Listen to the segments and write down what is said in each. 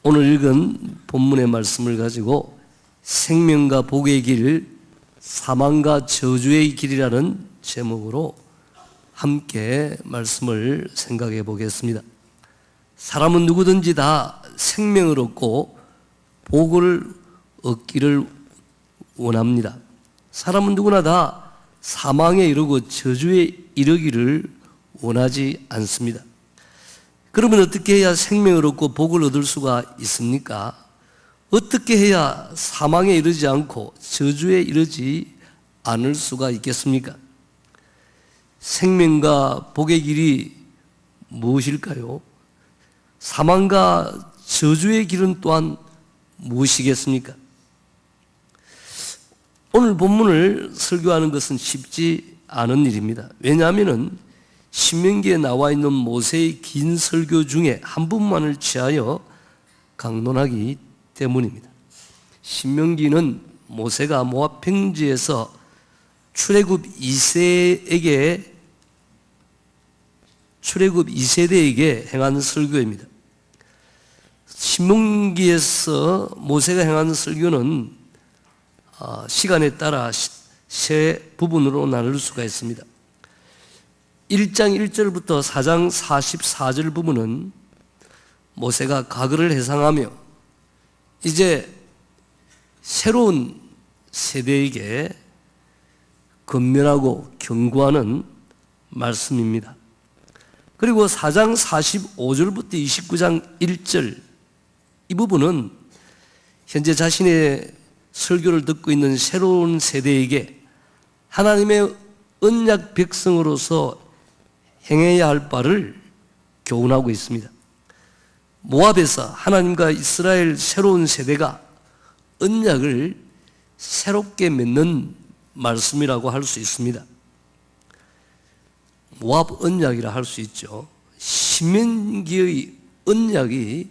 오늘 읽은 본문의 말씀을 가지고 생명과 복의 길, 사망과 저주의 길이라는 제목으로 함께 말씀을 생각해 보겠습니다. 사람은 누구든지 다 생명을 얻고 복을 얻기를 원합니다. 사람은 누구나 다 사망에 이르고 저주에 이르기를 원하지 않습니다. 그러면 어떻게 해야 생명을 얻고 복을 얻을 수가 있습니까? 어떻게 해야 사망에 이르지 않고 저주에 이르지 않을 수가 있겠습니까? 생명과 복의 길이 무엇일까요? 사망과 저주의 길은 또한 무엇이겠습니까? 오늘 본문을 설교하는 것은 쉽지 않은 일입니다. 왜냐하면 신명기에 나와 있는 모세의 긴 설교 중에 한 부분만을 취하여 강론하기 때문입니다. 신명기는 모세가 모압 평지에서 출애굽 2세대에게 행한 설교입니다. 신명기에서 모세가 행한 설교는 시간에 따라 세 부분으로 나눌 수가 있습니다. 1장 1절부터 4장 44절 부분은 모세가 과거를 회상하며 이제 새로운 세대에게 권면하고 경고하는 말씀입니다. 그리고 4장 45절부터 29장 1절 이 부분은 현재 자신의 설교를 듣고 있는 새로운 세대에게 하나님의 언약 백성으로서 행해야 할 바를 교훈하고 있습니다. 모압에서 하나님과 이스라엘 새로운 세대가 언약을 새롭게 맺는 말씀이라고 할 수 있습니다. 모압 언약이라 할 수 있죠. 신명기의 언약이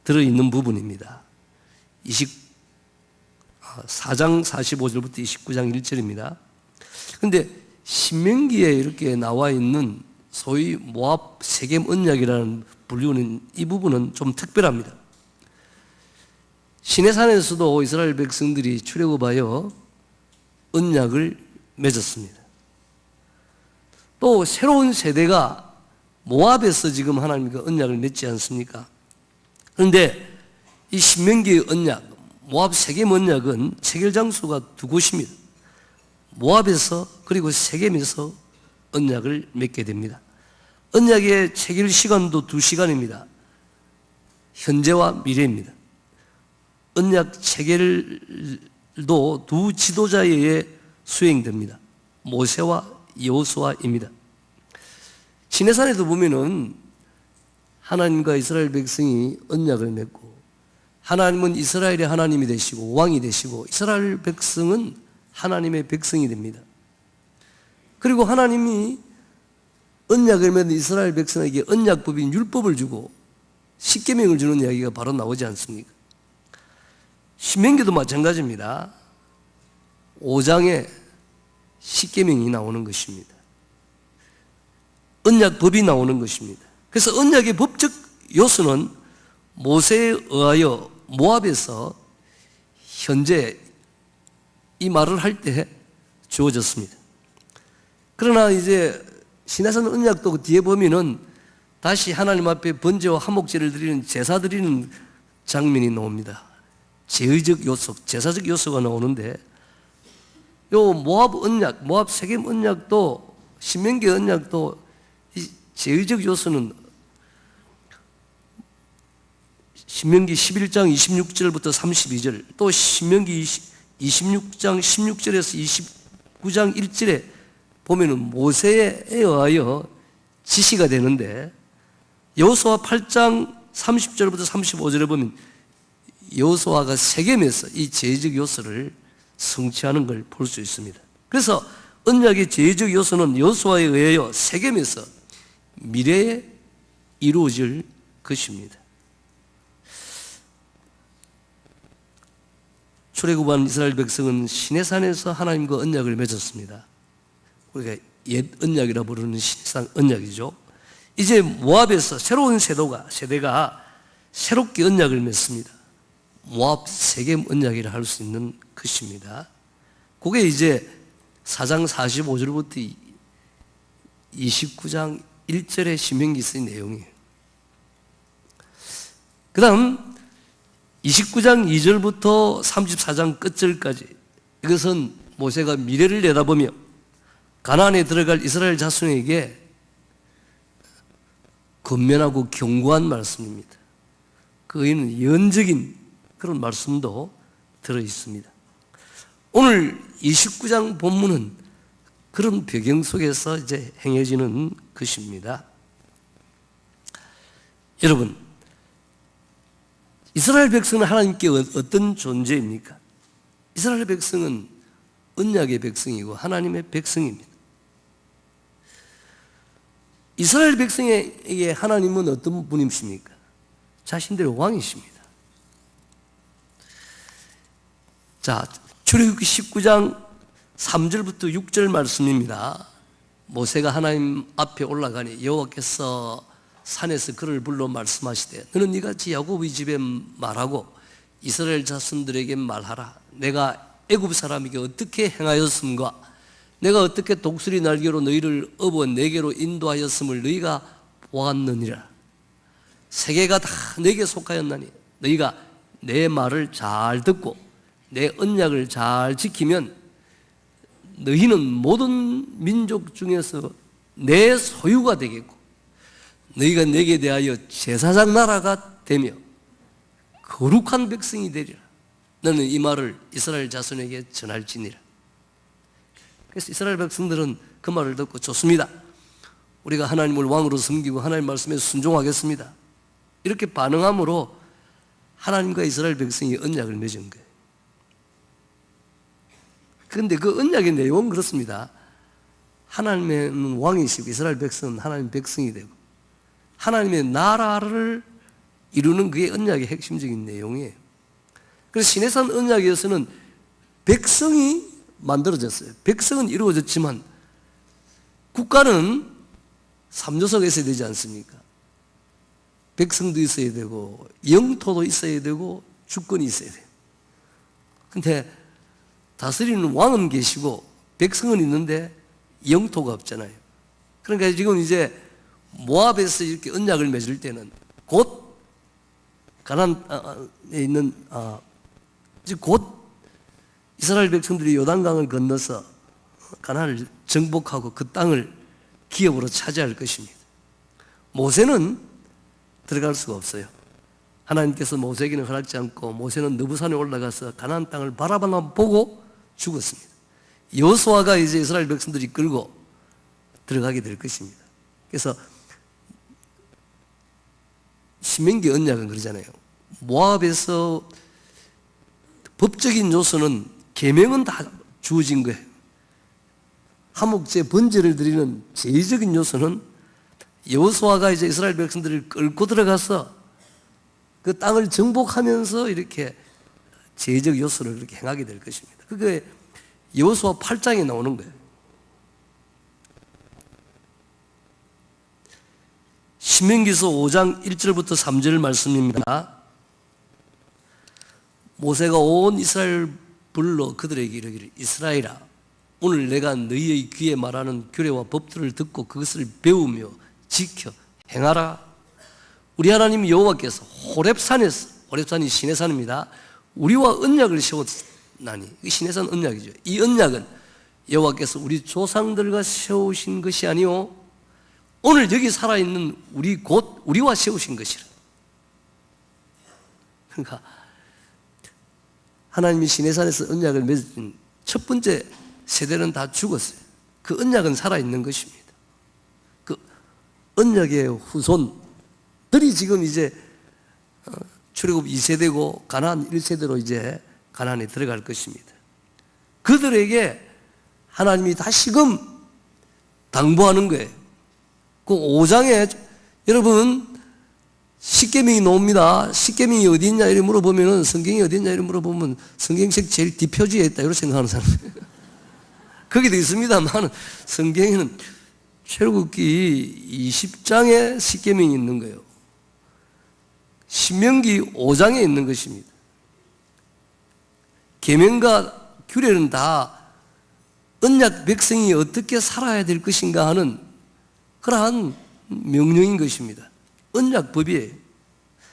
들어있는 부분입니다. 4장 45절부터 29장 1절입니다. 그런데 신명기에 이렇게 나와 있는 소위 모압 세겜 언약이라는 불리우는 이 부분은 좀 특별합니다. 시내산에서도 이스라엘 백성들이 출애굽하여 언약을 맺었습니다. 또 새로운 세대가 모압에서 지금 하나님과 언약을 맺지 않습니까? 그런데 이 신명기의 언약, 모압 세겜 언약은 체결 장소가 두 곳입니다. 모압에서 그리고 세겜에서 언약을 맺게 됩니다. 언약의 체결 시간도 2시간입니다. 현재와 미래입니다. 언약 체결도 두 지도자에 의해 수행됩니다. 모세와 여호수아입니다. 시내산에도 보면은 하나님과 이스라엘 백성이 언약을 맺고 하나님은 이스라엘의 하나님이 되시고 왕이 되시고 이스라엘 백성은 하나님의 백성이 됩니다. 그리고 하나님이 언약을 맺은 이스라엘 백성에게 언약법인 율법을 주고 십계명을 주는 이야기가 바로 나오지 않습니까? 신명기도 마찬가지입니다. 5장에 십계명이 나오는 것입니다. 언약법이 나오는 것입니다. 그래서 언약의 법적 요소는 모세에 의하여 모압에서 현재 이 말을 할 때 주어졌습니다. 그러나 이제 시내산 언약도 뒤에 보면은 다시 하나님 앞에 번제와 화목제를 드리는 제사 드리는 장면이 나옵니다. 제의적 요소, 제사적 요소가 나오는데 요 모압 언약, 모압 세겜 언약도 신명기 언약도 이 제의적 요소는 신명기 11장 26절부터 32절 또 신명기 26장 16절에서 29장 1절에 보면은 모세에 의하여 지시가 되는데 여호수아 8장 30절부터 35절에 보면 여호수아가 세겜에서 이 제의적 요소를 성취하는 걸 볼 수 있습니다. 그래서 언약의 제의적 요소는 여호수아에 의하여 세겜에서 미래에 이루어질 것입니다. 출애굽한 이스라엘 백성은 시내산에서 하나님과 언약을 맺었습니다. 우리가 옛 언약이라 부르는 시내산 언약이죠. 이제 모압에서 새로운 세대가 새롭게 언약을 맺습니다. 모압 세겜 언약이라 할 수 있는 것입니다. 그게 이제 4장 45절부터 29장 1절의 신명기서의 내용이에요. 그 다음 29장 2절부터 34장 끝절까지, 이것은 모세가 미래를 내다보며 가나안에 들어갈 이스라엘 자손에게 권면하고 경고한 말씀입니다. 그에는 예언적인 그런 말씀도 들어 있습니다. 오늘 29장 본문은 그런 배경 속에서 이제 행해지는 것입니다. 여러분, 이스라엘 백성은 하나님께 어떤 존재입니까? 이스라엘 백성은 언약의 백성이고 하나님의 백성입니다. 이스라엘 백성에게 하나님은 어떤 분이십니까? 자신들의 왕이십니다. 자, 출애굽기 19장 3절부터 6절 말씀입니다. 모세가 하나님 앞에 올라가니 여호와께서 산에서 그를 불러 말씀하시되 너는 이같이 야곱의 집에 말하고 이스라엘 자손들에게 말하라. 내가 애굽 사람에게 어떻게 행하였음과 내가 어떻게 독수리 날개로 너희를 업어 내게로 인도하였음을 너희가 보았느니라. 세계가 다 내게 속하였나니 너희가 내 말을 잘 듣고 내 언약을 잘 지키면 너희는 모든 민족 중에서 내 소유가 되겠고 너희가 내게 대하여 제사장 나라가 되며 거룩한 백성이 되리라. 너는 이 말을 이스라엘 자손에게 전할지니라. 그래서 이스라엘 백성들은 그 말을 듣고 좋습니다. 우리가 하나님을 왕으로 섬기고 하나님 말씀에 순종하겠습니다. 이렇게 반응함으로 하나님과 이스라엘 백성이 언약을 맺은 거예요. 그런데 그 언약의 내용은 그렇습니다. 하나님은 왕이시고 이스라엘 백성은 하나님 백성이 되고 하나님의 나라를 이루는 그게 언약의 핵심적인 내용이에요. 그래서 시내산 언약에서는 백성이 만들어졌어요. 백성은 이루어졌지만 국가는 삼조서가 있어야 되지 않습니까? 백성도 있어야 되고 영토도 있어야 되고 주권이 있어야 돼요. 근데 다스리는 왕은 계시고 백성은 있는데 영토가 없잖아요. 그러니까 지금 이제 모압에서 이렇게 언약을 맺을 때는 곧 가나안에 있는 곧 이스라엘 백성들이 요단강을 건너서 가나안을 정복하고 그 땅을 기업으로 차지할 것입니다. 모세는 들어갈 수가 없어요. 하나님께서 모세에게는 허락지 않고 모세는 느부산에 올라가서 가나안 땅을 바라보나 보고 죽었습니다. 여호수아가 이제 이스라엘 백성들이 끌고 들어가게 될 것입니다. 그래서 신명기 언약은 그러잖아요. 모압에서 법적인 요소는 계명은 다 주어진 거예요. 화목제 번제를 드리는 제의적인 요소는 여호수아가 이제 이스라엘 백성들을 끌고 들어가서 그 땅을 정복하면서 이렇게 제의적 요소를 이렇게 행하게 될 것입니다. 그게 여호수아 8장에 나오는 거예요. 신명기서 5장 1절부터 3절 말씀입니다. 모세가 온 이스라엘을 불러 그들에게 이르기를 이스라엘아 오늘 내가 너희의 귀에 말하는 규례와 법들을 듣고 그것을 배우며 지켜 행하라. 우리 하나님 여호와께서 호렙산에서, 호렙산이 시내산입니다, 우리와 언약을 세웠나니, 이 시내산 언약이죠. 이 언약은 여호와께서 우리 조상들과 세우신 것이 아니요 오늘 여기 살아있는 우리 곧 우리와 세우신 것이라. 그러니까 하나님이 시내산에서 언약을 맺은 첫 번째 세대는 다 죽었어요. 그 언약은 살아있는 것입니다. 그 언약의 후손들이 지금 이제 출애굽 2세대고 가나안 1세대로 이제 가나안에 들어갈 것입니다. 그들에게 하나님이 다시금 당부하는 거예요. 그 5장에 여러분 십계명이 나옵니다. 십계명이 어디 있냐 이렇게 물어보면 성경이 어디 있냐 이렇게 물어보면 성경책 제일 뒷표지에 있다 이렇게 생각하는 사람 거기도 있습니다만 성경에는 출애굽기 20장에 십계명이 있는 거예요. 신명기 5장에 있는 것입니다. 계명과 규례는 다 언약 백성이 어떻게 살아야 될 것인가 하는 그러한 명령인 것입니다. 언약법이에요.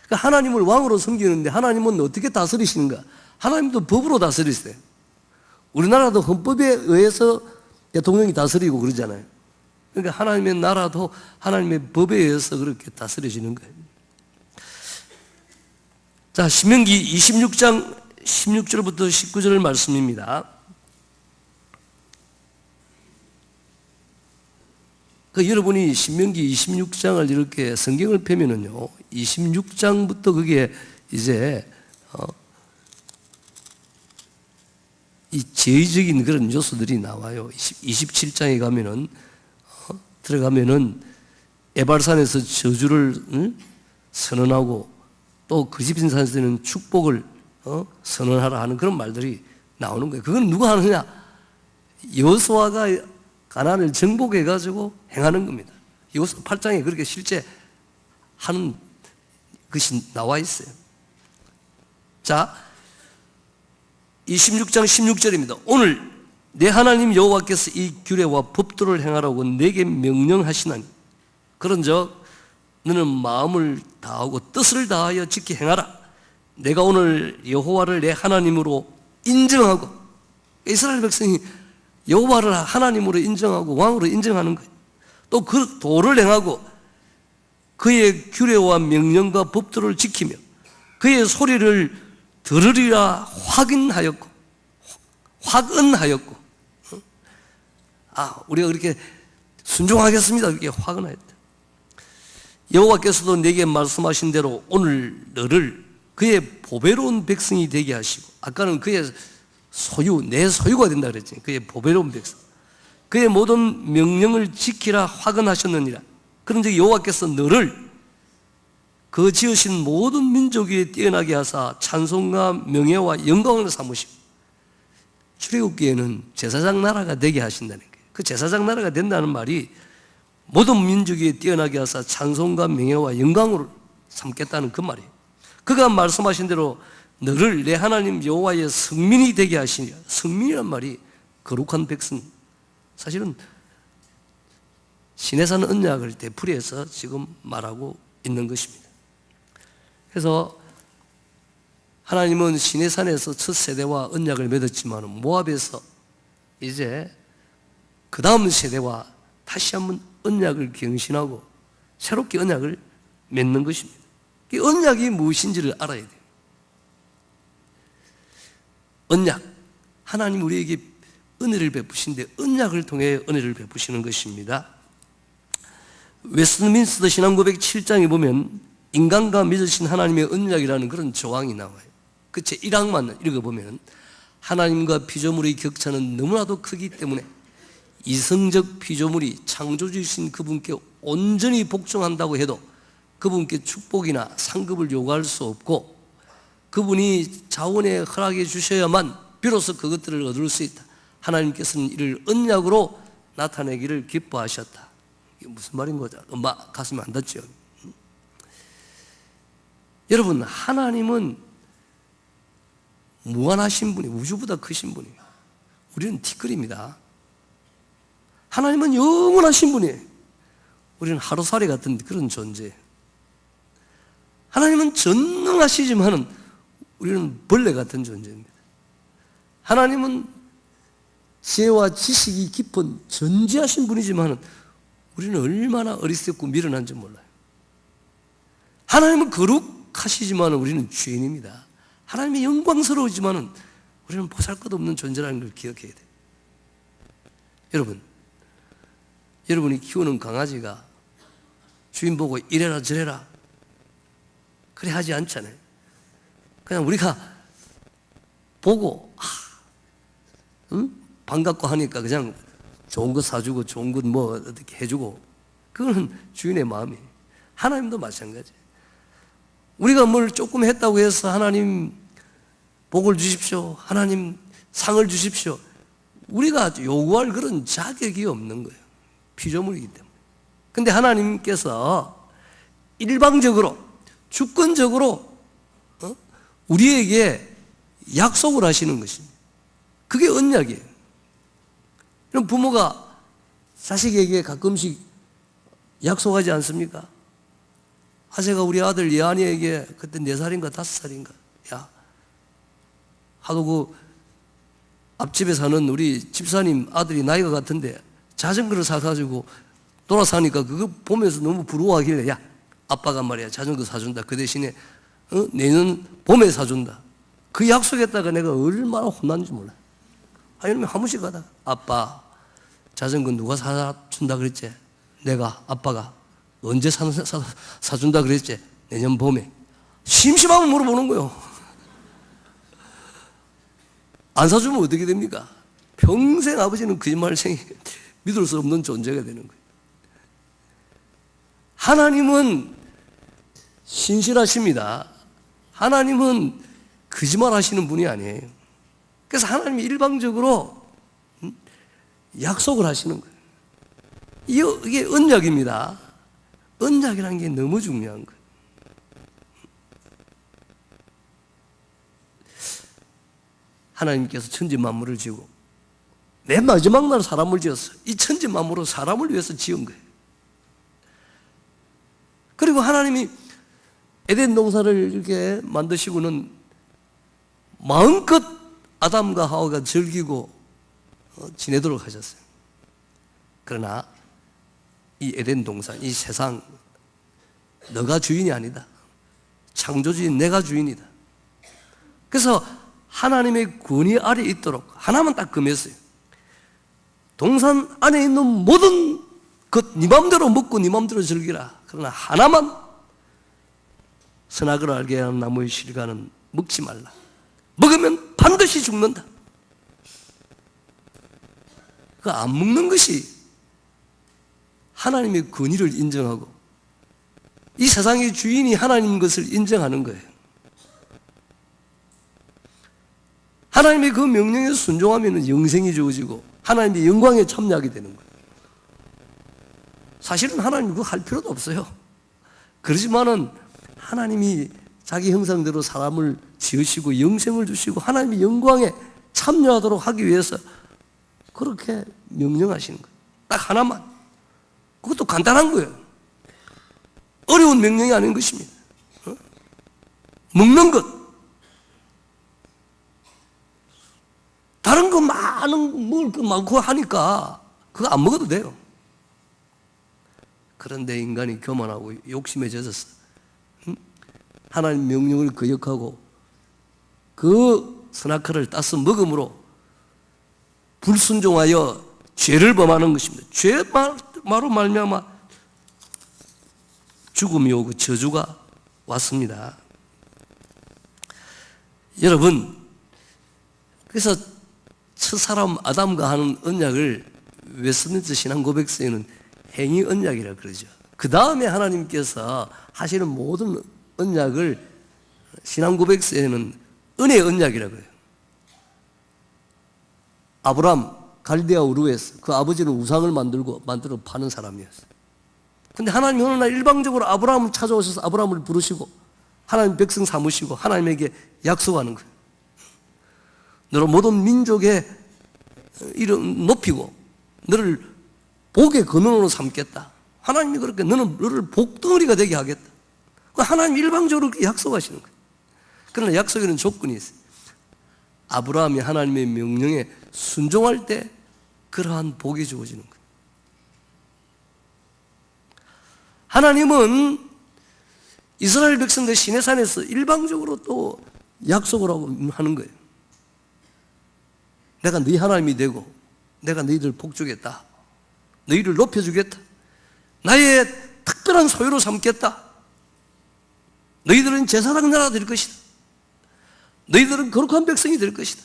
그러니까 하나님을 왕으로 섬기는데 하나님은 어떻게 다스리시는가? 하나님도 법으로 다스리세요. 우리나라도 헌법에 의해서 대통령이 다스리고 그러잖아요. 그러니까 하나님의 나라도 하나님의 법에 의해서 그렇게 다스려지는 거예요. 자, 신명기 26장 16절부터 19절 말씀입니다. 여러분이 신명기 26장을 이렇게 성경을 펴면은요, 26장부터 그게 이제 이 제의적인 그런 요소들이 나와요. 27장에 가면은 들어가면은 에발산에서 저주를 선언하고 또 그리스도인산에서는 축복을 선언하라 하는 그런 말들이 나오는 거예요. 그건 누가 하느냐? 여호수아가 가나안을 정복해 가지고 행하는 겁니다. 여호수아 8장에 그렇게 실제 하는 것이 나와 있어요. 자, 26장 16절입니다. 오늘 내 하나님 여호와께서 이 규례와 법도를 행하라고 내게 명령하시나니 그런즉 너는 마음을 다하고 뜻을 다하여 지키 행하라. 내가 오늘 여호와를 내 하나님으로 인정하고, 이스라엘 백성이 여호와를 하나님으로 인정하고 왕으로 인정하는 거예요. 또 그 도를 행하고 그의 규례와 명령과 법도를 지키며 그의 소리를 들으리라 확언하였고 우리가 그렇게 순종하겠습니다. 이렇게 확언하였다. 여호와께서도 내게 말씀하신 대로 오늘 너를 그의 보배로운 백성이 되게 하시고, 아까는 그의 소유, 내 소유가 된다 그랬지. 그의 보배로운 백성, 그의 모든 명령을 지키라 확언하셨느니라. 그런즉 여호와께서 너를 그 지으신 모든 민족 위에 뛰어나게 하사 찬송과 명예와 영광을 삼으시고 출애굽기에는 제사장 나라가 되게 하신다는 거예요. 그 제사장 나라가 된다는 말이 모든 민족 위에 뛰어나게 하사 찬송과 명예와 영광으로 삼겠다는 그 말이에요. 그가 말씀하신 대로 너를 내 하나님 여호와의 성민이 되게 하시니라. 성민이란 말이 거룩한 백성, 사실은 시내산 언약을 되풀이해서 지금 말하고 있는 것입니다. 그래서 하나님은 시내산에서 첫 세대와 언약을 맺었지만 모압에서 이제 그 다음 세대와 다시 한번 언약을 경신하고 새롭게 언약을 맺는 것입니다. 이 언약이 무엇인지를 알아야 돼요. 언약, 하나님 우리에게 은혜를 베푸신데 언약을 통해 은혜를 베푸시는 것입니다. 웨스트민스터 신앙고백 7장에 보면 인간과 맺으신 하나님의 언약이라는 그런 조항이 나와요. 그 제 1항만 읽어보면 하나님과 피조물의 격차는 너무나도 크기 때문에 이성적 피조물이 창조주이신 그분께 온전히 복종한다고 해도 그분께 축복이나 상급을 요구할 수 없고, 그분이 자원에 허락해 주셔야만 비로소 그것들을 얻을 수 있다. 하나님께서는 이를 언약으로 나타내기를 기뻐하셨다. 이게 무슨 말인 거죠? 가슴이 안 닿죠? 여러분, 하나님은 무한하신 분이, 우주보다 크신 분이에요. 우리는 티끌입니다. 하나님은 영원하신 분이에요. 우리는 하루살이 같은 그런 존재예요. 하나님은 전능하시지만은 우리는 벌레 같은 존재입니다. 하나님은 지혜와 지식이 깊은 전지하신 분이지만은 우리는 얼마나 어리석고 미련한지 몰라요. 하나님은 거룩하시지만은 우리는 죄인입니다. 하나님이 영광스러우지만은 우리는 보잘것없는 존재라는 걸 기억해야 돼요. 여러분, 여러분이 키우는 강아지가 주인 보고 이래라 저래라 그래 하지 않잖아요. 그냥 우리가 보고 반갑고 하니까 그냥 좋은 거 사주고 좋은 것 뭐 어떻게 해주고, 그거는 주인의 마음이에요. 하나님도 마찬가지예요. 우리가 뭘 조금 했다고 해서 하나님 복을 주십시오, 하나님 상을 주십시오, 우리가 요구할 그런 자격이 없는 거예요. 피조물이기 때문에. 근데 하나님께서 일방적으로 주권적으로 우리에게 약속을 하시는 것입니다. 그게 언약이에요. 그럼 부모가 자식에게 가끔씩 약속하지 않습니까? 제가 우리 아들 예한이에게 그때 4살인가 5살인가 야 하도 그 앞집에 사는 우리 집사님 아들이 나이가 같은데 자전거를 사가지고 돌아사니까 그거 보면서 너무 부러워하길래 야 아빠가 말이야 자전거 사준다. 그 대신에 내년 봄에 사준다. 그 약속했다가 내가 얼마나 혼났는지 몰라. 이러면 한 번씩 가다가 아빠 자전거 누가 사준다 그랬지? 내가 아빠가 언제 사준다 그랬지? 내년 봄에. 심심하면 물어보는 거예요. 안 사주면 어떻게 됩니까? 평생 아버지는 거짓말쟁이 믿을 수 없는 존재가 되는 거예요. 하나님은 신실하십니다. 하나님은 거짓말 하시는 분이 아니에요. 그래서 하나님이 일방적으로 약속을 하시는 거예요. 이게 언약입니다. 언약이라는 게 너무 중요한 거예요. 하나님께서 천지 만물을 지고 맨 마지막 날 사람을 지었어요. 이 천지 만물은 사람을 위해서 지은 거예요. 그리고 하나님이 에덴 동산을 이렇게 만드시고는 마음껏 아담과 하와가 즐기고 지내도록 하셨어요. 그러나 이 에덴 동산, 이 세상 너가 주인이 아니다. 창조주인 내가 주인이다. 그래서 하나님의 권위 아래 있도록 하나만 딱 금했어요. 동산 안에 있는 모든 것 네 맘대로 먹고 네 맘대로 즐기라. 그러나 하나만 선악을 알게 하는 나무의 실과는 먹지 말라. 먹으면 반드시 죽는다. 그 안 먹는 것이 하나님의 권위를 인정하고 이 세상의 주인이 하나님인 것을 인정하는 거예요. 하나님의 그 명령에 순종하면 영생이 주어지고 하나님의 영광에 참여하게 되는 거예요. 사실은 하나님 그거 할 필요도 없어요. 그렇지만은 하나님이 자기 형상대로 사람을 지으시고 영생을 주시고 하나님의 영광에 참여하도록 하기 위해서 그렇게 명령하시는 거예요. 딱 하나만. 그것도 간단한 거예요. 어려운 명령이 아닌 것입니다. 먹는 것. 다른 거 먹을 거 많고 하니까 그거 안 먹어도 돼요. 그런데 인간이 교만하고 욕심에 젖었어. 하나님 명령을 거역하고 그 선악과를 따서 먹음으로 불순종하여 죄를 범하는 것입니다. 죄로 말미암아 죽음이 오고 저주가 왔습니다. 여러분, 그래서 첫사람 아담과 하는 언약을 웨스트민스터 신앙 고백서에는 행위 언약이라고 그러죠. 그 다음에 하나님께서 하시는 모든 언약을 신앙 고백서에는 은혜 언약이라고 해요. 아브람 갈대아 우르에서 그 아버지는 우상을 만들어 파는 사람이었어요. 근데 하나님이 어느 날 일방적으로 아브람을 찾아오셔서 아브람을 부르시고 하나님 백성 삼으시고 하나님에게 약속하는 거예요. 너로 모든 민족의 이름 높이고 너를 복의 근원으로 삼겠다. 하나님이 그렇게 너를 복덩어리가 되게 하겠다. 하나님 일방적으로 그렇게 약속하시는 거예요. 그러나 약속에는 조건이 있어요. 아브라함이 하나님의 명령에 순종할 때 그러한 복이 주어지는 거예요. 하나님은 이스라엘 백성들 시내산에서 일방적으로 또 약속을 하고 하는 거예요. 내가 너희 하나님이 되고 내가 너희들 복 주겠다. 너희를 높여주겠다. 나의 특별한 소유로 삼겠다. 너희들은 제사장 나라가 될 것이다. 너희들은 거룩한 백성이 될 것이다.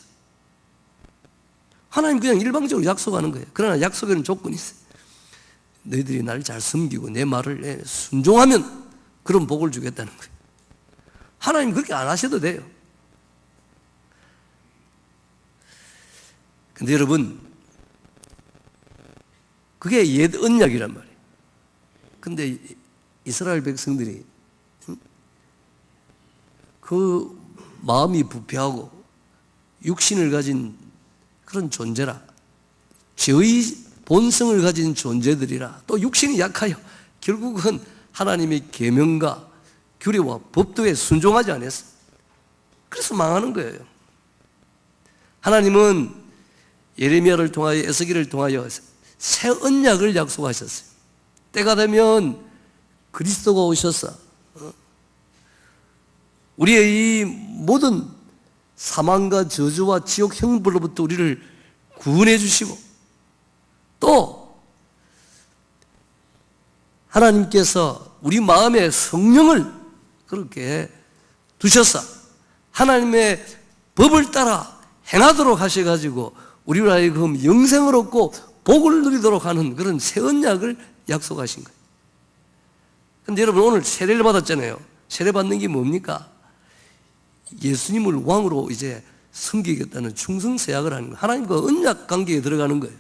하나님 그냥 일방적으로 약속하는 거예요. 그러나 약속에는 조건이 있어요. 너희들이 나를 잘 섬기고 내 말을 순종하면 그런 복을 주겠다는 거예요. 하나님 그렇게 안 하셔도 돼요. 근데 여러분, 그게 옛 언약이란 말이에요. 근데 이스라엘 백성들이 그 마음이 부패하고 육신을 가진 그런 존재라, 죄의 본성을 가진 존재들이라, 또 육신이 약하여 결국은 하나님의 계명과 규례와 법도에 순종하지 않았어. 그래서 망하는 거예요. 하나님은 예레미야를 통하여, 에스겔을 통하여 새 언약을 약속하셨어요. 때가 되면 그리스도가 오셔서 우리의 이 모든 사망과 저주와 지옥 형벌로부터 우리를 구원해 주시고, 또 하나님께서 우리 마음에 성령을 그렇게 두셔서 하나님의 법을 따라 행하도록 하셔가지고 우리로 하여금 영생을 얻고 복을 누리도록 하는 그런 새 언약을 약속하신 거예요. 그런데 여러분, 오늘 세례를 받았잖아요. 세례 받는 게 뭡니까? 예수님을 왕으로 이제 섬기겠다는 충성서약을 하는 거예요. 하나님과 언약 관계에 들어가는 거예요.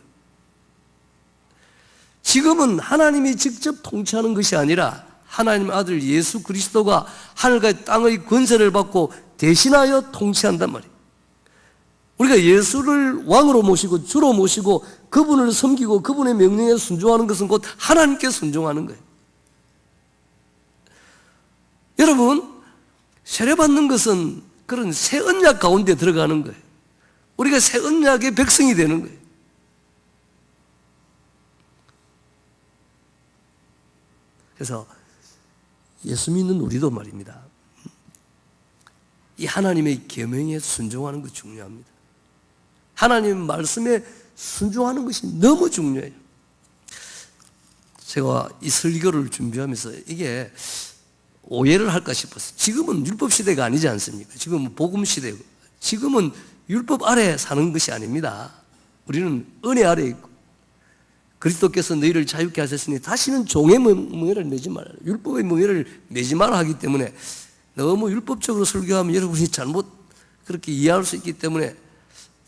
지금은 하나님이 직접 통치하는 것이 아니라 하나님의 아들 예수 그리스도가 하늘과 땅의 권세를 받고 대신하여 통치한단 말이에요. 우리가 예수를 왕으로 모시고 주로 모시고 그분을 섬기고 그분의 명령에 순종하는 것은 곧 하나님께 순종하는 거예요. 여러분, 세례받는 것은 그런 새 언약 가운데 들어가는 거예요. 우리가 새 언약의 백성이 되는 거예요. 그래서 예수 믿는 우리도 말입니다, 이 하나님의 계명에 순종하는 것 중요합니다. 하나님 말씀에 순종하는 것이 너무 중요해요. 제가 이 설교를 준비하면서 이게 오해를 할까 싶었어요. 지금은 율법 시대가 아니지 않습니까? 지금은 복음 시대고, 지금은 율법 아래 사는 것이 아닙니다. 우리는 은혜 아래 있고, 그리스도께서 너희를 자유케 하셨으니 다시는 종의 멍에를 매지 말라, 율법의 멍에를 매지 말라 하기 때문에 너무 율법적으로 설교하면 여러분이 잘못 그렇게 이해할 수 있기 때문에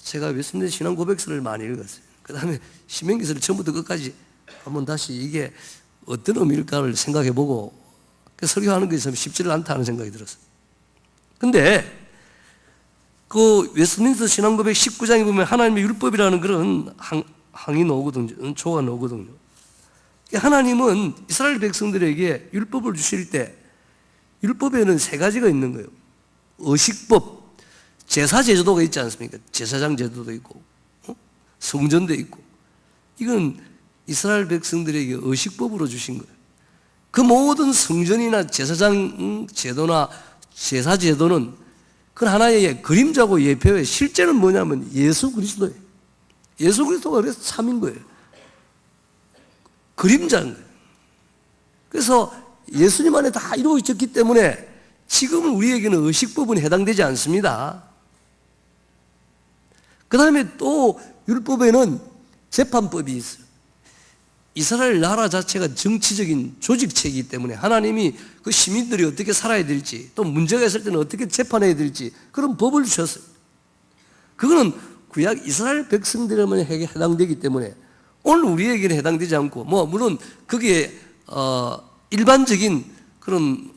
제가 웨스민스터 신앙 고백서를 많이 읽었어요. 그 다음에 신명기서를 처음부터 끝까지 한번 다시 이게 어떤 의미일까를 생각해보고 설교하는 것이 쉽지를 않다는 생각이 들었어요. 근데 그 웨스민스터 신앙 고백 19장에 보면 하나님의 율법이라는 그런 항이 나오거든요. 조가 나오거든요. 하나님은 이스라엘 백성들에게 율법을 주실 때 율법에는 세 가지가 있는 거예요. 의식법, 제사 제도가 있지 않습니까? 제사장 제도도 있고 성전도 있고, 이건 이스라엘 백성들에게 의식법으로 주신 거예요. 그 모든 성전이나 제사장 제도나 제사 제도는 그건 하나의 그림자고 예표예요. 실제는 뭐냐면 예수 그리스도예요. 예수 그리스도가 그래서 참인 거예요. 그림자인 거예요. 그래서 예수님 안에 다 이루어졌기 때문에 지금은 우리에게는 의식법은 해당되지 않습니다. 그 다음에 또 율법에는 재판법이 있어요. 이스라엘 나라 자체가 정치적인 조직체이기 때문에 하나님이 그 시민들이 어떻게 살아야 될지, 또 문제가 있을 때는 어떻게 재판해야 될지 그런 법을 주셨어요. 그거는 구약 이스라엘 백성들에만 해당되기 때문에 오늘 우리에게는 해당되지 않고, 물론 거기에 일반적인 그런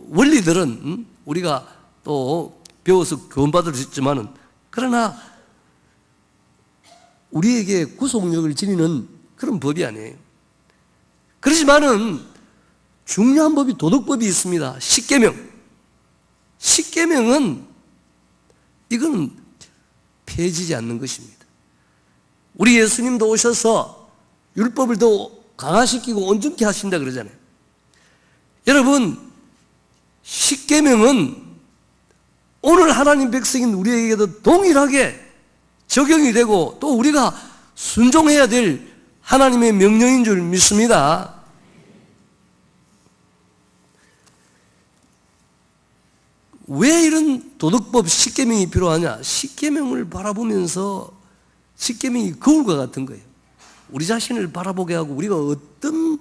원리들은 우리가 또 배워서 교훈받을 수 있지만은, 그러나 우리에게 구속력을 지니는 그런 법이 아니에요. 그렇지만은 중요한 법이 도덕법이 있습니다. 십계명. 십계명은 이건 폐지지 않는 것입니다. 우리 예수님도 오셔서 율법을 더 강화시키고 온전케 하신다 그러잖아요. 여러분, 십계명은 오늘 하나님 백성인 우리에게도 동일하게 적용이 되고 또 우리가 순종해야 될 하나님의 명령인 줄 믿습니다. 왜 이런 도덕법 십계명이 필요하냐? 십계명을 바라보면서 십계명이 거울과 같은 거예요. 우리 자신을 바라보게 하고 우리가 어떤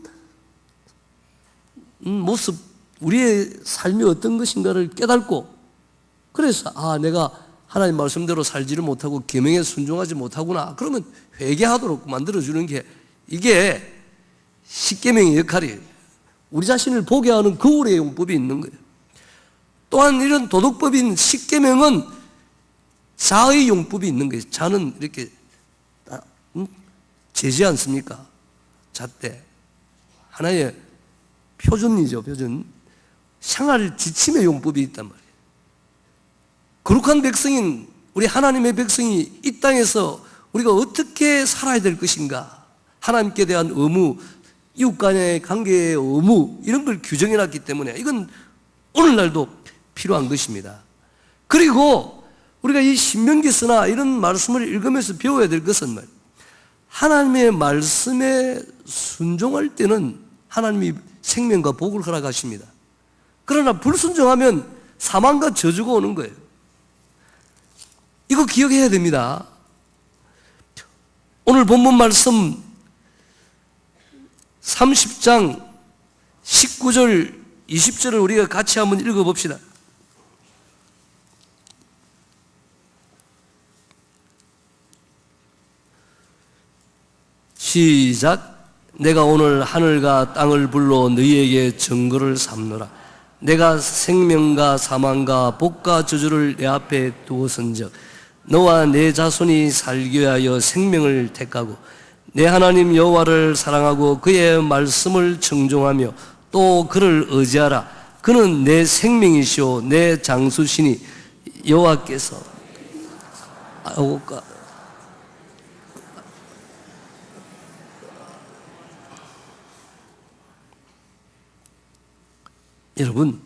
모습, 우리의 삶이 어떤 것인가를 깨닫고, 그래서 내가 하나님 말씀대로 살지를 못하고 계명에 순종하지 못하구나, 그러면 회개하도록 만들어주는 게 이게 십계명의 역할이에요. 우리 자신을 보게 하는 거울의 용법이 있는 거예요. 또한 이런 도덕법인 십계명은 자의 용법이 있는 거예요. 자는 이렇게 재지 않습니까? 잣대 하나의 표준이죠. 표준. 생활 지침의 용법이 있단 말이에요. 거룩한 백성인 우리 하나님의 백성이 이 땅에서 우리가 어떻게 살아야 될 것인가, 하나님께 대한 의무, 이웃 간의 관계의 의무, 이런 걸 규정해놨기 때문에 이건 오늘날도 필요한 것입니다. 그리고 우리가 이 신명기서나 이런 말씀을 읽으면서 배워야 될 것은 하나님의 말씀에 순종할 때는 하나님이 생명과 복을 허락하십니다. 그러나 불순종하면 사망과 저주가 오는 거예요. 이거 기억해야 됩니다. 오늘 본문 말씀 30장 19절 20절을 우리가 같이 한번 읽어봅시다. 시작. 내가 오늘 하늘과 땅을 불러 너희에게 증거를 삼노라. 내가 생명과 사망과 복과 저주를 내 앞에 두었은즉 너와 내 자손이 살기 위하여 생명을 택하고 내 하나님 여호와를 사랑하고 그의 말씀을 청종하며 또 그를 의지하라. 그는 내 생명이시오 내 장수시니 여호와께서 여러분,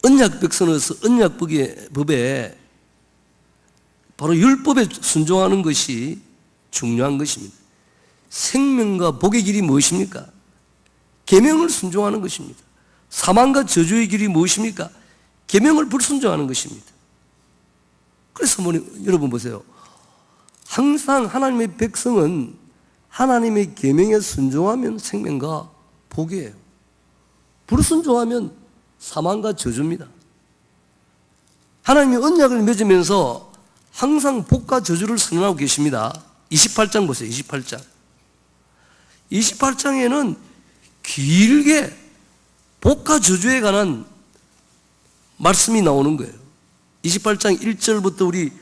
언약 백성으로서 언약법에 바로 율법에 순종하는 것이 중요한 것입니다. 생명과 복의 길이 무엇입니까? 계명을 순종하는 것입니다. 사망과 저주의 길이 무엇입니까? 계명을 불순종하는 것입니다. 그래서 여러분 보세요. 항상 하나님의 백성은 하나님의 계명에 순종하면 생명과 복이에요. 불순종하면 사망과 저주입니다. 하나님이 언약을 맺으면서 항상 복과 저주를 선언하고 계십니다. 28장 보세요. 28장. 28장에는 길게 복과 저주에 관한 말씀이 나오는 거예요. 28장 1절부터 우리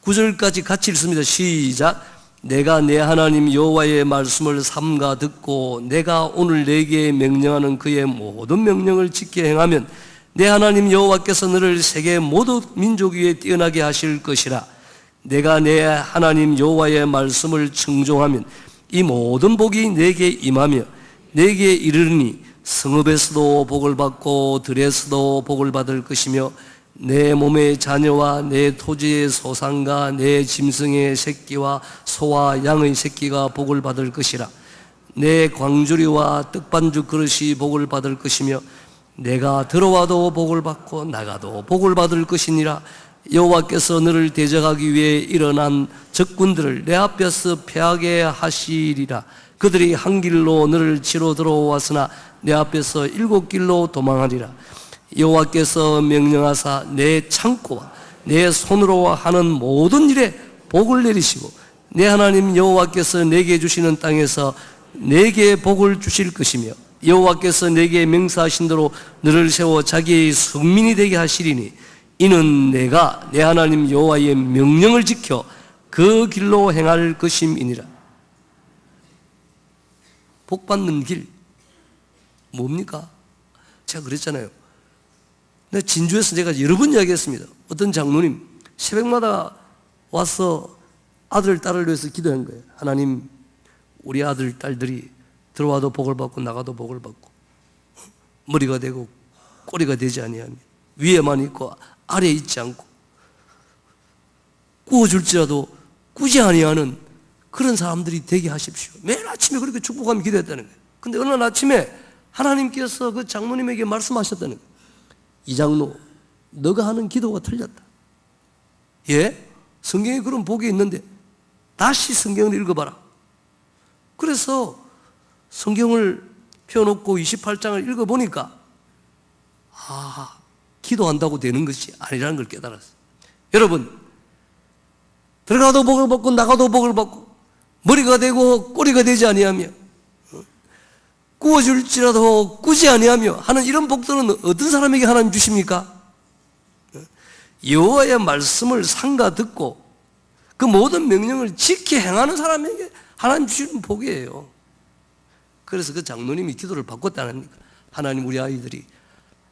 9절까지 같이 읽습니다. 시작. 내가 내 하나님 여호와의 말씀을 삼가 듣고 내가 오늘 내게 명령하는 그의 모든 명령을 지켜 행하면 내 하나님 여호와께서 너를 세계 모든 민족 위에 뛰어나게 하실 것이라. 내가 내 하나님 여호와의 말씀을 청종하면 이 모든 복이 내게 임하며 내게 이르르니 성읍에서도 복을 받고 들에서도 복을 받을 것이며 내 몸의 자녀와 내 토지의 소산과 내 짐승의 새끼와 소와 양의 새끼가 복을 받을 것이라. 내 광주리와 떡반죽 그릇이 복을 받을 것이며 내가 들어와도 복을 받고 나가도 복을 받을 것이니라. 여호와께서 너를 대적하기 위해 일어난 적군들을 내 앞에서 패하게 하시리라. 그들이 한 길로 너를 치러 들어왔으나 내 앞에서 7길로 도망하리라. 여호와께서 명령하사 내 창고와 내 손으로 하는 모든 일에 복을 내리시고 내 하나님 여호와께서 내게 주시는 땅에서 내게 복을 주실 것이며 여호와께서 내게 명사하신 대로 너를 세워 자기의 성민이 되게 하시리니 이는 내가 내 하나님 여호와의 명령을 지켜 그 길로 행할 것임이니라. 복 받는 길 뭡니까? 제가 그랬잖아요. 진주에서 제가 여러 번 이야기했습니다. 어떤 장로님 새벽마다 와서 아들, 딸을 위해서 기도한 거예요. 하나님, 우리 아들, 딸들이 들어와도 복을 받고 나가도 복을 받고 머리가 되고 꼬리가 되지 아니하며 위에만 있고 아래에 있지 않고 구워줄지라도 꾸지 아니하는 그런 사람들이 되게 하십시오. 매일 아침에 그렇게 축복하며 기도했다는 거예요. 근데 어느 날 아침에 하나님께서 그 장로님에게 말씀하셨다는 거예요. 이 장로, 너가 하는 기도가 틀렸다. 예? 성경에 그런 복이 있는데 다시 성경을 읽어봐라. 그래서 성경을 펴놓고 28장을 읽어보니까 기도한다고 되는 것이 아니라는 걸 깨달았어요. 여러분, 들어가도 복을 받고 나가도 복을 받고 머리가 되고 꼬리가 되지 아니하며 구워줄지라도 꾸지 아니하며 하는 이런 복들은 어떤 사람에게 하나님 주십니까? 여호와의 말씀을 삼가 듣고 그 모든 명령을 지켜 행하는 사람에게 하나님 주시는 복이에요. 그래서 그 장로님이 기도를 바꿨다는 겁니다. 하나님, 우리 아이들이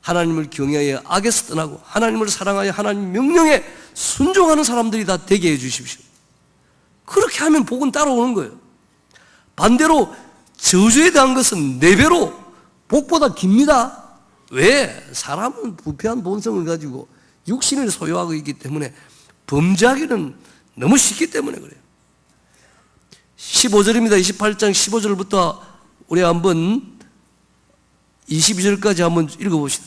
하나님을 경외하여 악에서 떠나고 하나님을 사랑하여 하나님 명령에 순종하는 사람들이 다 되게 해 주십시오. 그렇게 하면 복은 따라오는 거예요. 반대로 저주에 대한 것은 4배로 복보다 깁니다. 왜? 사람은 부패한 본성을 가지고 육신을 소유하고 있기 때문에 범죄하기는 너무 쉽기 때문에 그래요. 15절입니다. 28장 15절부터 우리 한번 22절까지 한번 읽어봅시다.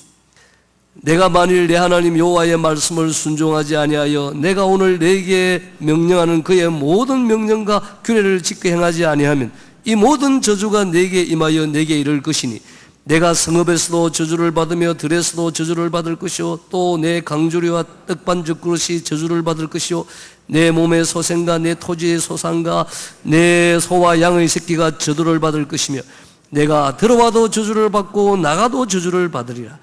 내가 만일 내 하나님 여호와의 말씀을 순종하지 아니하여 내가 오늘 내게 명령하는 그의 모든 명령과 규례를 지켜 행하지 아니하면 이 모든 저주가 내게 임하여 내게 이를 것이니 내가 성읍에서도 저주를 받으며 들에서도 저주를 받을 것이요 또 내 강조리와 떡반죽 그릇이 저주를 받을 것이요 내 몸의 소생과 내 토지의 소산과 내 소와 양의 새끼가 저주를 받을 것이며 내가 들어와도 저주를 받고 나가도 저주를 받으리라.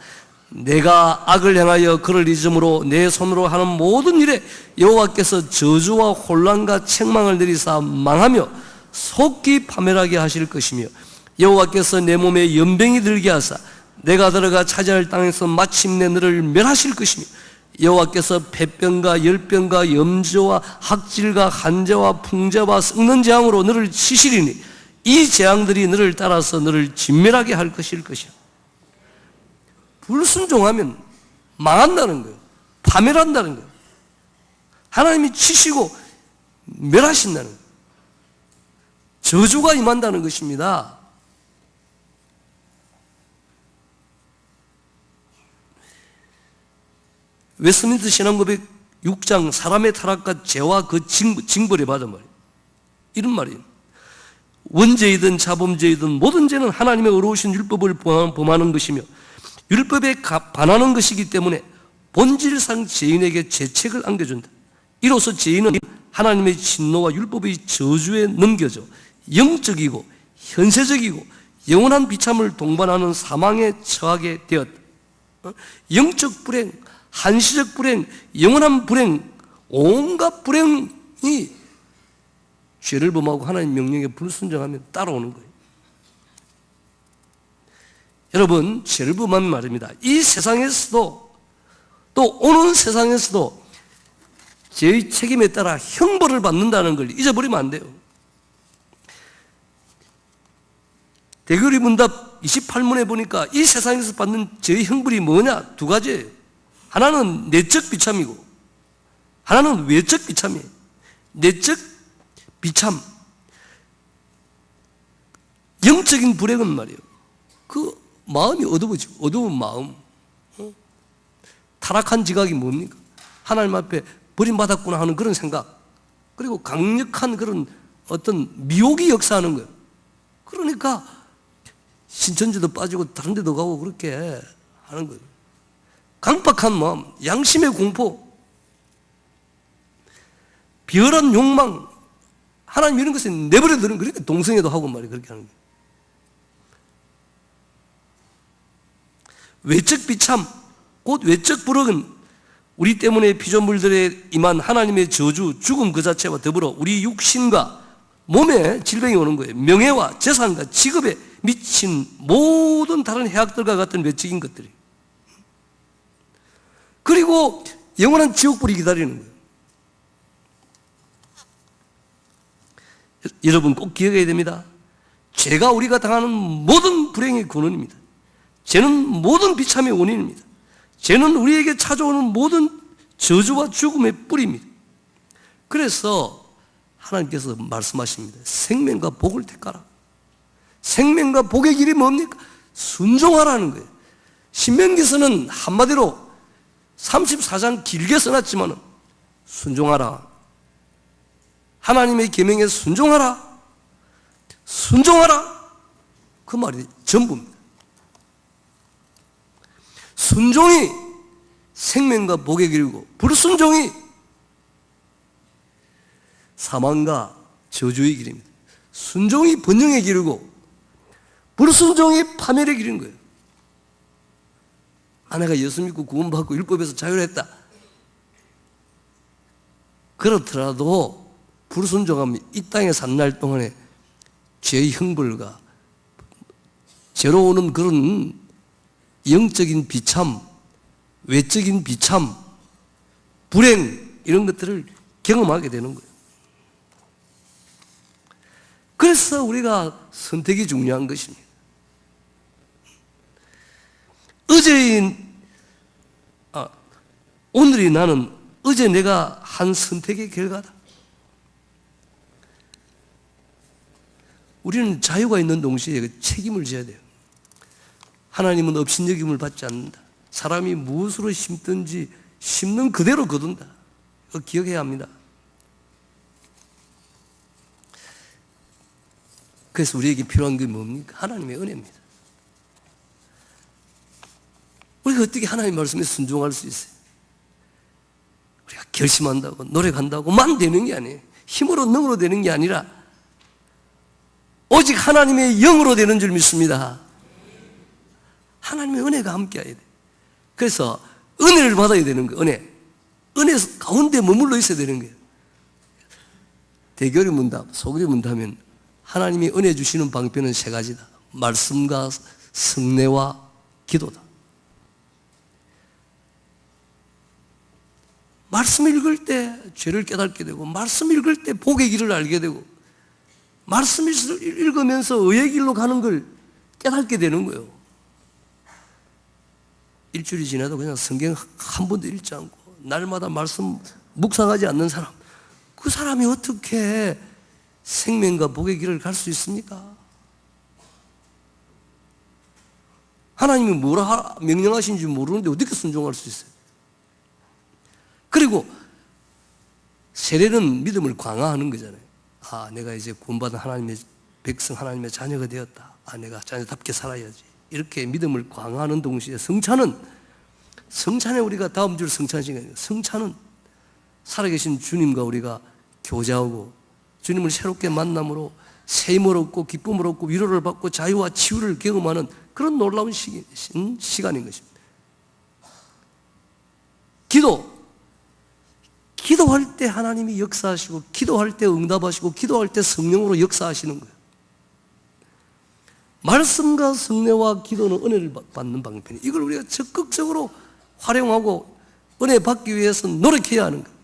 내가 악을 행하여 그를 잊음으로 내 손으로 하는 모든 일에 여호와께서 저주와 혼란과 책망을 내리사 망하며 속기 파멸하게 하실 것이며 여호와께서 내 몸에 연병이 들게 하사 내가 들어가 차지할 땅에서 마침내 너를 멸하실 것이며 여호와께서 폐병과 열병과 염조와 학질과 한재와 풍자와 썩는 재앙으로 너를 치시리니 이 재앙들이 너를 따라서 너를 진멸하게 할 것일 것이야. 불순종하면 망한다는 거예요. 파멸한다는 거예요. 하나님이 치시고 멸하신다는 거예요. 저주가 임한다는 것입니다. 웨스트민스터 신앙고백 6장 사람의 타락과 죄와 그 징벌에 받은 말이에요. 이런 말이에요. 원죄이든 자범죄이든 모든 죄는 하나님의 어려우신 율법을 범하는 것이며 율법에 반하는 것이기 때문에 본질상 죄인에게 죄책을 안겨준다. 이로써 죄인은 하나님의 진노와 율법의 저주에 넘겨져 영적이고 현세적이고 영원한 비참을 동반하는 사망에 처하게 되었다. 영적 불행, 한시적 불행, 영원한 불행, 온갖 불행이 죄를 범하고 하나님 명령에 불순종하면 따라오는 거예요. 여러분, 죄를 범하면 말입니다. 이 세상에서도 또 오는 세상에서도 죄의 책임에 따라 형벌을 받는다는 걸 잊어버리면 안 돼요. 대교리 문답 28문에 보니까 이 세상에서 받는 죄의 형벌이 뭐냐? 2가지예요. 하나는 내적 비참이고 하나는 외적 비참이에요. 내적 비참, 영적인 불행은 말이에요. 그 마음이 어두워지고 어두운 마음, 타락한 지각이 뭡니까? 하나님 앞에 버림받았구나 하는 그런 생각, 그리고 강력한 그런 어떤 미혹이 역사하는 거예요. 그러니까 신천지도 빠지고 다른 데도 가고 그렇게 하는 거예요. 강박한 마음, 양심의 공포, 비열한 욕망, 하나님 이런 것을 내버려두는, 그러니까 동성애도 하고 말이에요. 그렇게 하는 거예요. 외적 비참, 곧 외적 불응은 우리 때문에 피조물들에 임한 하나님의 저주, 죽음 그 자체와 더불어 우리 육신과 몸에 질병이 오는 거예요. 명예와 재산과 직업에 미친 모든 다른 해악들과 같은 외적인 것들이. 그리고 영원한 지옥불이 기다리는 거예요. 여러분 꼭 기억해야 됩니다. 죄가 우리가 당하는 모든 불행의 근원입니다. 죄는 모든 비참의 원인입니다. 죄는 우리에게 찾아오는 모든 저주와 죽음의 뿌리입니다. 그래서 하나님께서 말씀하십니다. 생명과 복을 택하라. 생명과 복의 길이 뭡니까? 순종하라는 거예요. 신명기서는 한마디로 34장 길게 써놨지만 순종하라. 하나님의 계명에 순종하라. 순종하라. 그 말이 전부입니다. 순종이 생명과 복의 길이고 불순종이 사망과 저주의 길입니다. 순종이 번영의 길이고 불순종이 파멸의 길인 거예요. 아내가 예수 믿고 구원받고 율법에서 자유했다. 그렇더라도 불순종하면 이 땅에 산 날 동안에 죄의 형벌과 죄로 오는 그런 영적인 비참, 외적인 비참, 불행 이런 것들을 경험하게 되는 거예요. 그래서 우리가 선택이 중요한 것입니다. 오늘이 나는 어제 내가 한 선택의 결과다. 우리는 자유가 있는 동시에 책임을 져야 돼요. 하나님은 업신여김을 받지 않는다. 사람이 무엇으로 심든지 심는 그대로 거둔다. 이거 기억해야 합니다. 그래서 우리에게 필요한 게 뭡니까? 하나님의 은혜입니다. 우리가 어떻게 하나님 말씀에 순종할 수 있어요? 우리가 결심한다고 노력한다고만 되는 게 아니에요. 힘으로 능으로 되는 게 아니라 오직 하나님의 영으로 되는 줄 믿습니다. 하나님의 은혜가 함께해야 돼. 그래서 은혜를 받아야 되는 거예요. 은혜 가운데 머물러 있어야 되는 거예요. 대결의 문답, 소결의 문답은 하나님이 은혜 주시는 방편은 세 가지다. 말씀과 성례와 기도다. 말씀 읽을 때 죄를 깨닫게 되고, 말씀 읽을 때 복의 길을 알게 되고, 말씀 읽으면서 의의 길로 가는 걸 깨닫게 되는 거예요. 일주일이 지나도 그냥 성경 한 번도 읽지 않고 날마다 말씀 묵상하지 않는 사람, 그 사람이 어떻게 생명과 복의 길을 갈 수 있습니까? 하나님이 뭐라 명령하신지 모르는데 어떻게 순종할 수 있어요? 그리고 세례는 믿음을 강화하는 거잖아요. 아, 내가 이제 구원받은 하나님의 백성, 하나님의 자녀가 되었다. 아, 내가 자녀답게 살아야지. 이렇게 믿음을 강화하는 동시에 성찬에 우리가 다음 주 성찬 시간이에요. 성찬은 살아계신 주님과 우리가 교제하고 주님을 새롭게 만남으로 새 힘을 얻고 기쁨을 얻고 위로를 받고 자유와 치유를 경험하는 그런 놀라운 시간인 것입니다. 기도할 때 하나님이 역사하시고, 기도할 때 응답하시고, 기도할 때 성령으로 역사하시는 거예요. 말씀과 성례와 기도는 은혜를 받는 방편이에요. 이걸 우리가 적극적으로 활용하고 은혜 받기 위해서 노력해야 하는 거예요.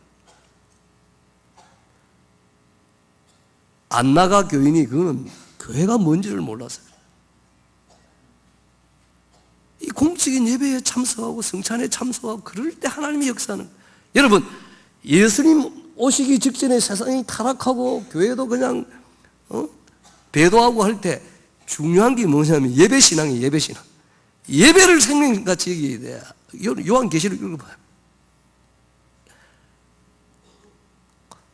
안 나가 교인이 그거는 교회가 뭔지를 몰라서 그래요. 이 공적인 예배에 참석하고 성찬에 참석하고 그럴 때 하나님이 역사하는 거예요. 여러분, 예수님 오시기 직전에 세상이 타락하고 교회도 그냥 배도하고 할 때 중요한 게 뭐냐면 예배신앙이에요. 예배신앙. 예배를 생명같이 여겨야 돼요. 요한계시록 읽어봐요.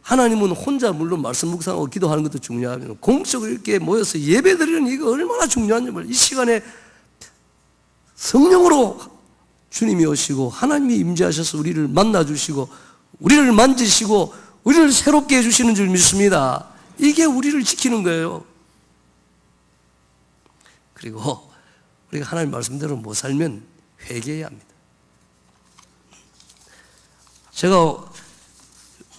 하나님은 혼자 물론 말씀 묵상하고 기도하는 것도 중요하지만 공적으로 이렇게 모여서 예배드리는 이거 얼마나 중요한지 몰라요. 이 시간에 성령으로 주님이 오시고 하나님이 임재하셔서 우리를 만나주시고 우리를 만지시고 우리를 새롭게 해주시는 줄 믿습니다. 이게 우리를 지키는 거예요. 그리고 우리가 하나님 말씀대로 못 살면 회개해야 합니다. 제가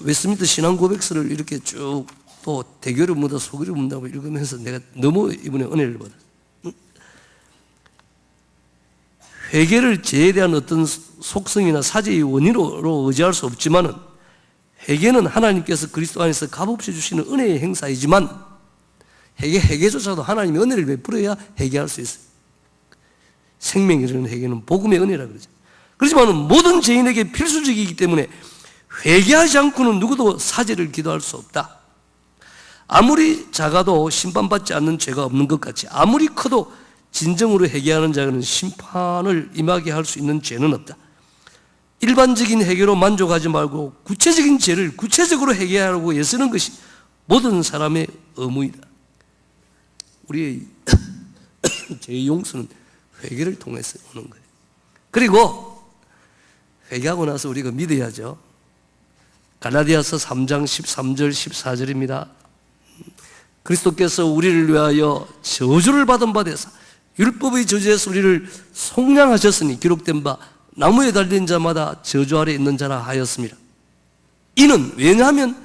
웨스트민스터 신앙고백서를 이렇게 쭉 또 대교를 묻어 소교를 묻다고 읽으면서 내가 너무 이번에 은혜를 받았어요. 회개를 죄에 대한 어떤 속성이나 사제의 원인으로 의지할 수 없지만은 회개는 하나님께서 그리스도 안에서 값없이 주시는 은혜의 행사이지만 회개조차도 하나님의 은혜를 베풀어야 회개할 수 있어요. 생명이 이르는 회개는 복음의 은혜라 그러죠. 그렇지만 모든 죄인에게 필수적이기 때문에 회개하지 않고는 누구도 사죄를 기도할 수 없다. 아무리 작아도 심판받지 않는 죄가 없는 것 같이 아무리 커도 진정으로 회개하는 자는 심판을 임하게 할 수 있는 죄는 없다. 일반적인 회개로 만족하지 말고 구체적인 죄를 구체적으로 회개하려고 애쓰는 것이 모든 사람의 의무이다. 우리의 죄의 용서는 회개를 통해서 오는 거예요. 그리고 회개하고 나서 우리가 믿어야죠. 갈라디아서 3장 13절 14절입니다. 그리스도께서 우리를 위하여 저주를 받은 바 되사 율법의 저주에서 우리를 속량하셨으니 기록된 바 나무에 달린 자마다 저주 아래 있는 자라 하였습니다. 이는 왜냐하면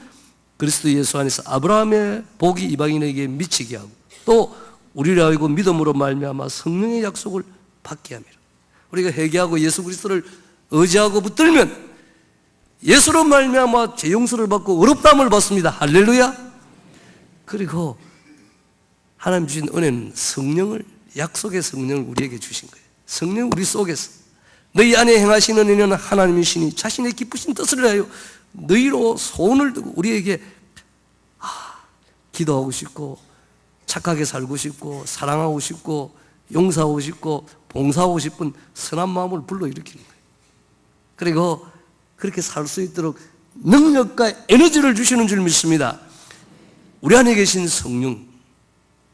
그리스도 예수 안에서 아브라함의 복이 이방인에게 미치게 하고 또 우리를 알고 믿음으로 말미암아 성령의 약속을 받게 합니다. 우리가 회개하고 예수 그리스도를 의지하고 붙들면 예수로 말미암아 죄 용서를 받고 의롭다함을 받습니다. 할렐루야. 그리고 하나님 주신 은혜는 성령을, 약속의 성령을 우리에게 주신 거예요. 성령 우리 속에서 너희 안에 행하시는 은혜는 하나님이시니 자신의 기쁘신 뜻을 위하여 너희로 소원을 두고 우리에게 기도하고 싶고 착하게 살고 싶고 사랑하고 싶고 용서하고 싶고 봉사하고 싶은 선한 마음을 불러일으키는 거예요. 그리고 그렇게 살 수 있도록 능력과 에너지를 주시는 줄 믿습니다. 우리 안에 계신 성령,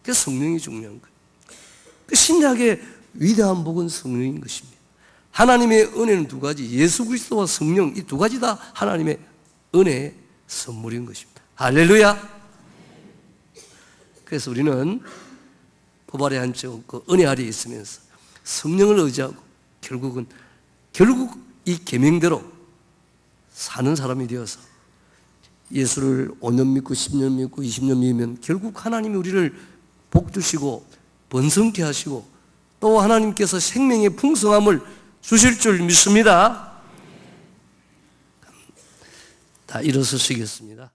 그 성령이 중요한 거예요. 그 신약의 위대한 복은 성령인 것입니다. 하나님의 은혜는 두 가지, 예수 그리스도와 성령, 이 두 가지 다 하나님의 은혜의 선물인 것입니다. 할렐루야. 그래서 우리는 법 아래 한쪽 그 은혜 아래에 있으면서 성령을 의지하고 결국 이 계명대로 사는 사람이 되어서 예수를 5년 믿고 10년 믿고 20년 믿으면 결국 하나님이 우리를 복 주시고 번성케 하시고 또 하나님께서 생명의 풍성함을 주실 줄 믿습니다. 다 일어서시겠습니다.